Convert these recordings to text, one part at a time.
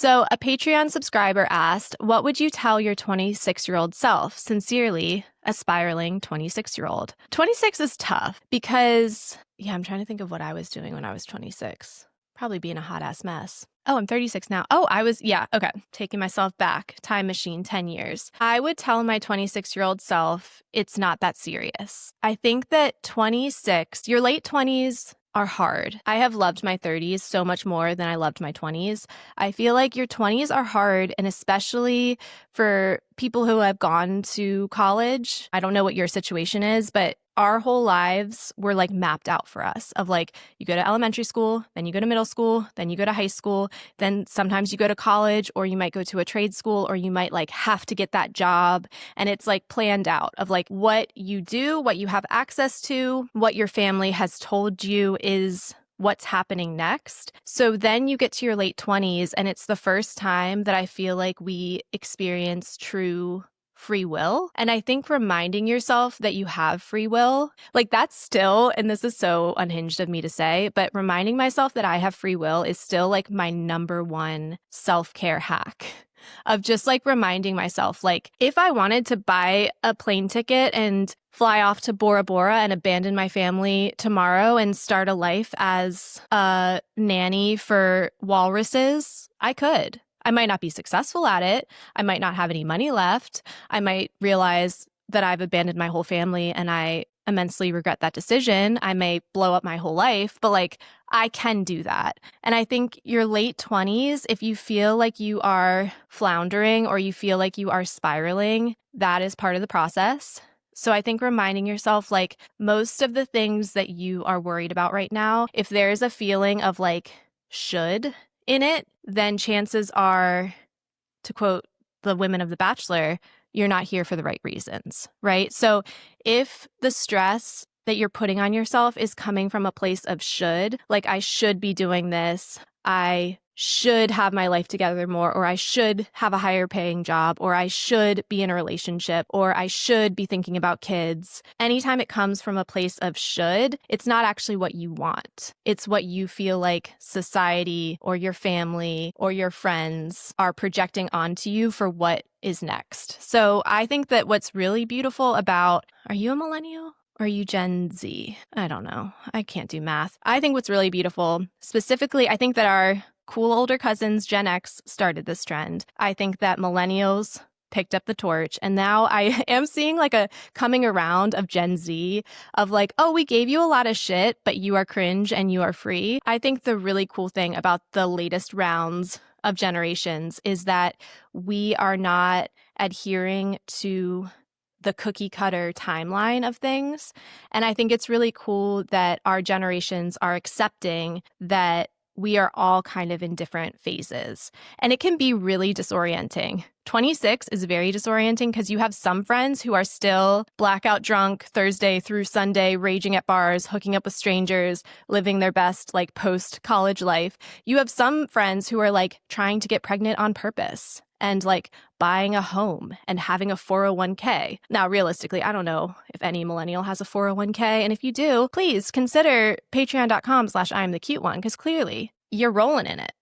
So, a Patreon subscriber asked, what would you tell your 26-year-old self? Sincerely, a spiraling 26-year-old. 26 is tough because, I'm trying to think of what I was doing when I was 26. Probably being a hot ass mess. Oh, I'm 36 now. Oh, okay. Taking myself back. Time machine, 10 years. I would tell my 26-year-old self, it's not that serious. I think that 26, your late 20s are hard. I have loved my 30s so much more than I loved my 20s. I feel like your 20s are hard, and especially for people who have gone to college. I don't know what your situation is, but our whole lives were like mapped out for us of like, you go to elementary school, then you go to middle school, then you go to high school, then sometimes you go to college, or you might go to a trade school, or you might like have to get that job. And it's like planned out of like what you do, what you have access to, what your family has told you is what's happening next. So then you get to your late 20s, and it's the first time that I feel like we experience true free will. And I think reminding yourself that you have free will, like that's still, and this is so unhinged of me to say, but reminding myself that I have free will is still like my number one self-care hack. Of just like reminding myself, like if I wanted to buy a plane ticket and fly off to Bora Bora and abandon my family tomorrow and start a life as a nanny for walruses, I could. I might not be successful at it. I might not have any money left. I might realize that I've abandoned my whole family and I immensely regret that decision. I may blow up my whole life, but like I can do that. And I think your late 20s, if you feel like you are floundering or you feel like you are spiraling, that is part of the process. So I think reminding yourself, like most of the things that you are worried about right now, if there's a feeling of like should in it, then chances are, to quote the women of The Bachelor, you're not here for the right reasons, right? So if the stress that you're putting on yourself is coming from a place of should, like I should be doing this, I should have my life together more, or I should have a higher paying job, or I should be in a relationship, or I should be thinking about kids. Anytime it comes from a place of should, it's not actually what you want. It's what you feel like society or your family or your friends are projecting onto you for what is next. So I think that what's really beautiful about, are you a millennial? Or are you Gen Z? I don't know. I can't do math. I think what's really beautiful, specifically, I think that our cool older cousins, Gen X, started this trend. I think that millennials picked up the torch. And now I am seeing like a coming around of Gen Z of like, oh, we gave you a lot of shit, but you are cringe and you are free. I think the really cool thing about the latest rounds of generations is that we are not adhering to the cookie cutter timeline of things. And I think it's really cool that our generations are accepting that we are all kind of in different phases. And it can be really disorienting. 26 is very disorienting because you have some friends who are still blackout drunk Thursday through Sunday, raging at bars, hooking up with strangers, living their best like post-college life. You have some friends who are like trying to get pregnant on purpose and like buying a home and having a 401k. Now, realistically, I don't know if any millennial has a 401k. And if you do, please consider patreon.com/IamTheCuteOne, because clearly you're rolling in it.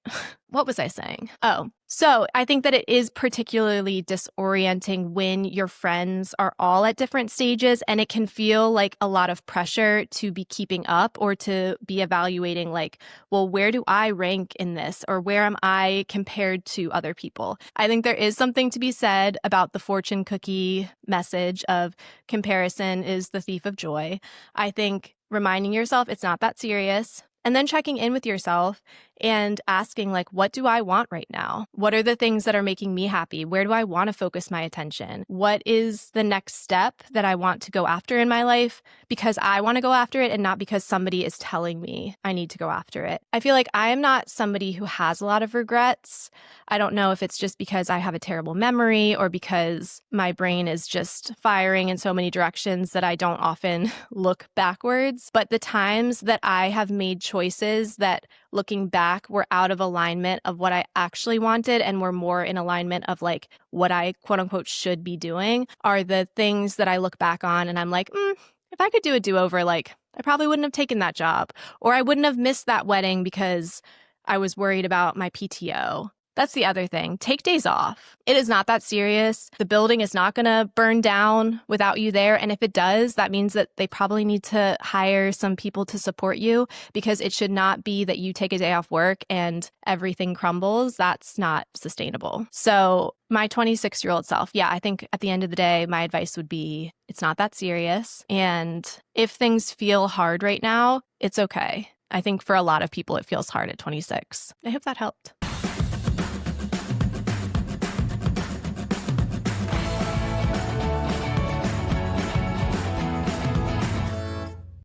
What was I saying? Oh, so I think that it is particularly disorienting when your friends are all at different stages, and it can feel like a lot of pressure to be keeping up or to be evaluating like, well, where do I rank in this, or where am I compared to other people? I think there is something to be said about the fortune cookie message of comparison is the thief of joy. I think reminding yourself it's not that serious. And then checking in with yourself and asking, like, what do I want right now? What are the things that are making me happy? Where do I want to focus my attention? What is the next step that I want to go after in my life because I want to go after it and not because somebody is telling me I need to go after it? I feel like I am not somebody who has a lot of regrets. I don't know if it's just because I have a terrible memory or because my brain is just firing in so many directions that I don't often look backwards. But the times that I have made choices that looking back were out of alignment of what I actually wanted and were more in alignment of like what I quote unquote should be doing are the things that I look back on and I'm like, if I could do a do-over, like I probably wouldn't have taken that job, or I wouldn't have missed that wedding because I was worried about my PTO. That's the other thing. Take days off. It is not that serious. The building is not going to burn down without you there. And if it does, that means that they probably need to hire some people to support you, because it should not be that you take a day off work and everything crumbles. That's not sustainable. So my 26-year-old self, yeah, I think at the end of the day, my advice would be it's not that serious. And if things feel hard right now, it's okay. I think for a lot of people, it feels hard at 26. I hope that helped.